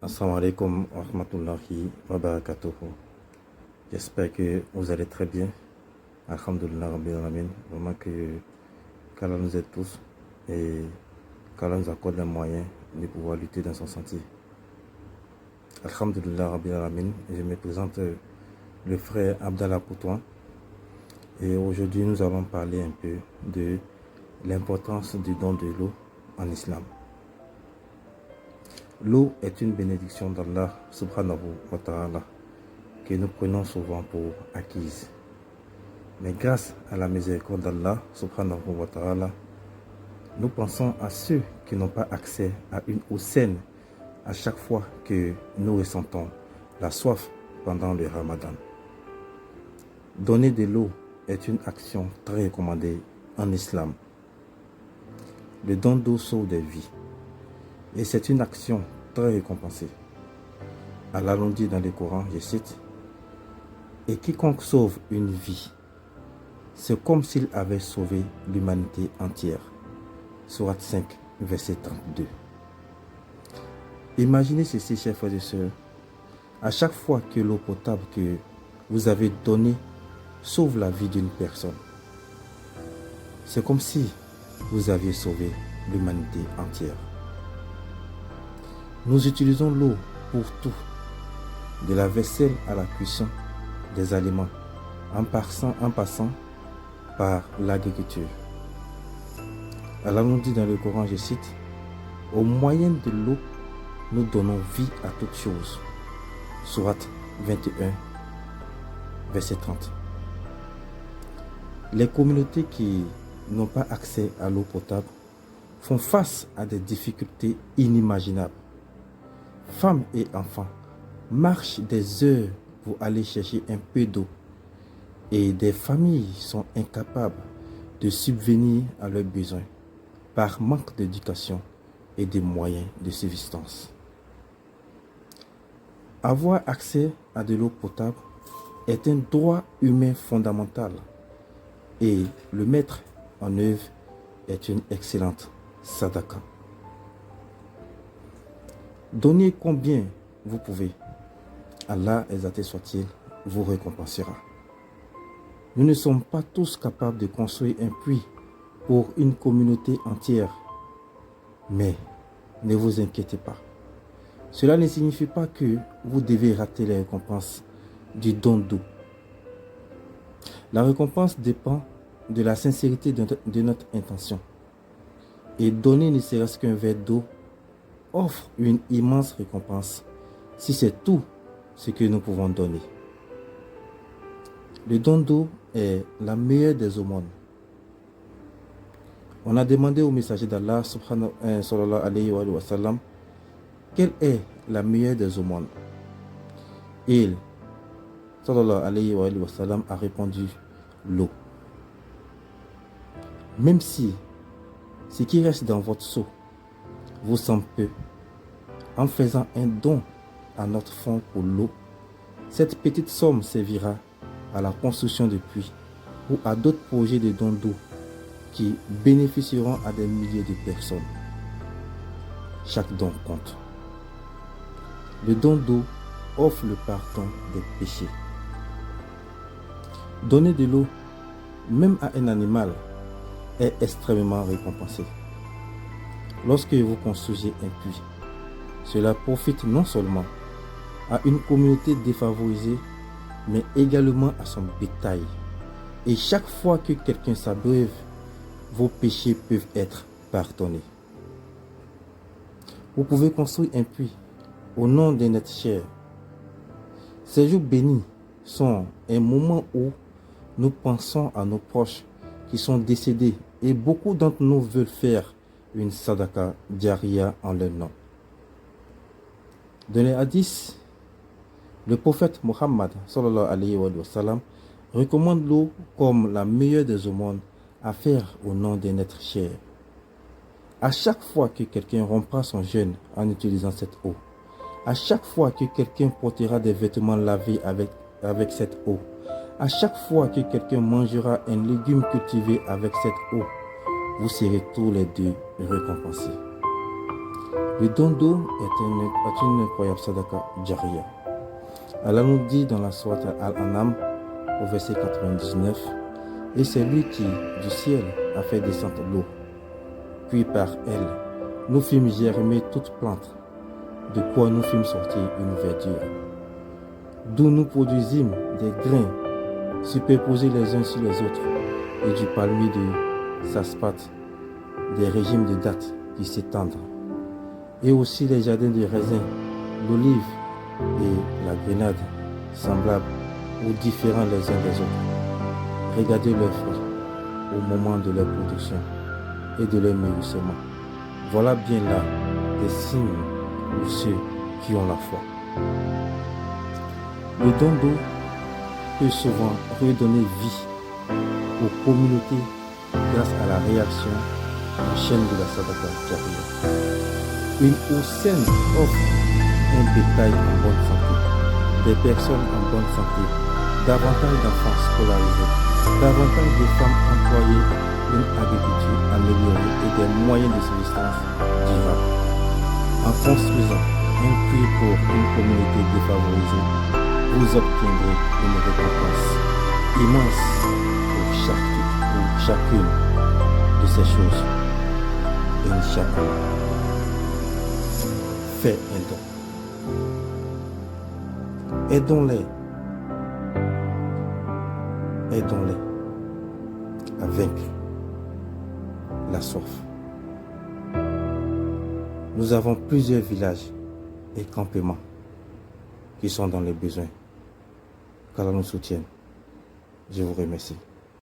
Assalamu alaikum wa rahmatullahi wa barakatuhu. J'espère que vous allez très bien. Alhamdulillah Rabbil Alamin. Vraiment qu'Allah nous aide tous et qu'Allah nous accorde les moyens de pouvoir lutter dans son sentier. Alhamdulillah Rabbil Alamin. Je me présente le frère Abdallah Poutouan. Et aujourd'hui nous allons parler un peu de l'importance du don de l'eau en islam. L'eau est une bénédiction d'Allah subhanahu wa ta'ala que nous prenons souvent pour acquise. Mais grâce à la miséricorde d'Allah subhanahu wa ta'ala, nous pensons à ceux qui n'ont pas accès à une eau saine à chaque fois que nous ressentons la soif pendant le Ramadan. Donner de l'eau est une action très recommandée en islam. Le don d'eau sauve des vies. Et c'est une action très récompensée. Allah nous dit dans le Coran, je cite, « Et quiconque sauve une vie, c'est comme s'il avait sauvé l'humanité entière. » Sourate 5, verset 32. Imaginez ceci, chers frères et sœurs. À chaque fois que l'eau potable que vous avez donnée sauve la vie d'une personne, c'est comme si vous aviez sauvé l'humanité entière. Nous utilisons l'eau pour tout, de la vaisselle à la cuisson des aliments, en passant par l'agriculture. Allah nous dit dans le Coran, je cite, « Au moyen de l'eau, nous donnons vie à toutes choses. » Sourate 21, verset 30. Les communautés qui n'ont pas accès à l'eau potable font face à des difficultés inimaginables. Femmes et enfants marchent des heures pour aller chercher un peu d'eau et des familles sont incapables de subvenir à leurs besoins par manque d'éducation et de moyens de subsistance. Avoir accès à de l'eau potable est un droit humain fondamental et le mettre en œuvre est une excellente sadaqa. Donnez combien vous pouvez. Allah, exalté soit-il, vous récompensera. Nous ne sommes pas tous capables de construire un puits pour une communauté entière. Mais ne vous inquiétez pas. Cela ne signifie pas que vous devez rater les récompenses du don d'eau. La récompense dépend de la sincérité de notre intention. Et donner ne serait-ce qu'un verre d'eau offre une immense récompense si c'est tout ce que nous pouvons donner. Le don d'eau est la meilleure des aumônes. On a demandé au messager d'Allah sallallahu alayhi wa sallam quelle est la meilleure des aumônes. Il sallallahu alayhi wa sallam a répondu l'eau. Même si ce qui reste dans votre seau vous semble peu, en faisant un don à notre fonds pour l'eau, cette petite somme servira à la construction de puits ou à d'autres projets de dons d'eau qui bénéficieront à des milliers de personnes. Chaque don compte. Le don d'eau offre le pardon des péchés. Donner de l'eau, même à un animal, est extrêmement récompensé. Lorsque vous construisez un puits, cela profite non seulement à une communauté défavorisée, mais également à son bétail. Et chaque fois que quelqu'un s'abreuve, vos péchés peuvent être pardonnés. Vous pouvez construire un puits au nom d'un être cher. Ces jours bénis sont un moment où nous pensons à nos proches qui sont décédés et beaucoup d'entre nous veulent faire une sadaqa jariya en leur nom. Dans les hadiths, le prophète Mohammed sallallahu alayhi wa sallam recommande l'eau comme la meilleure des aumônes à faire au nom d'un être cher. À chaque fois que quelqu'un rompra son jeûne en utilisant cette eau, à chaque fois que quelqu'un portera des vêtements lavés avec cette eau, à chaque fois que quelqu'un mangera un légume cultivé avec cette eau, vous serez tous les deux récompensés. Le don d'eau est une incroyable sadaqa jariya. Allah nous dit dans la sourate Al-An'am, au verset 99, « Et c'est lui qui, du ciel, a fait descendre l'eau. Puis par elle, nous fîmes germer toute plante, de quoi nous fîmes sortir une verdure. D'où nous produisîmes des grains superposés les uns sur les autres, et du palmier de saspate, des régimes de dattes qui s'étendent, et aussi les jardins de raisin, l'olive et la grenade, semblables ou différents les uns des autres. Regardez leurs fruits au moment de leur production et de leur mûrissement. Voilà bien là des signes pour ceux qui ont la foi. Le don d'eau peut souvent redonner vie aux communautés grâce à la réaction en chaîne de la sadaqa jariya. Une eau saine offre un bétail en bonne santé, des personnes en bonne santé, davantage d'enfants scolarisés, davantage de femmes employées, une agriculture améliorée et des moyens de subsistance durables. En construisant un puits pour une communauté défavorisée, vous obtiendrez une récompense immense pour chacune de ces choses. Inch'Allah. Fais un don. Aidons-les. Aidons-les à vaincre la soif. Nous avons plusieurs villages et campements qui sont dans les besoins. Qu'Allah nous soutienne. Je vous remercie.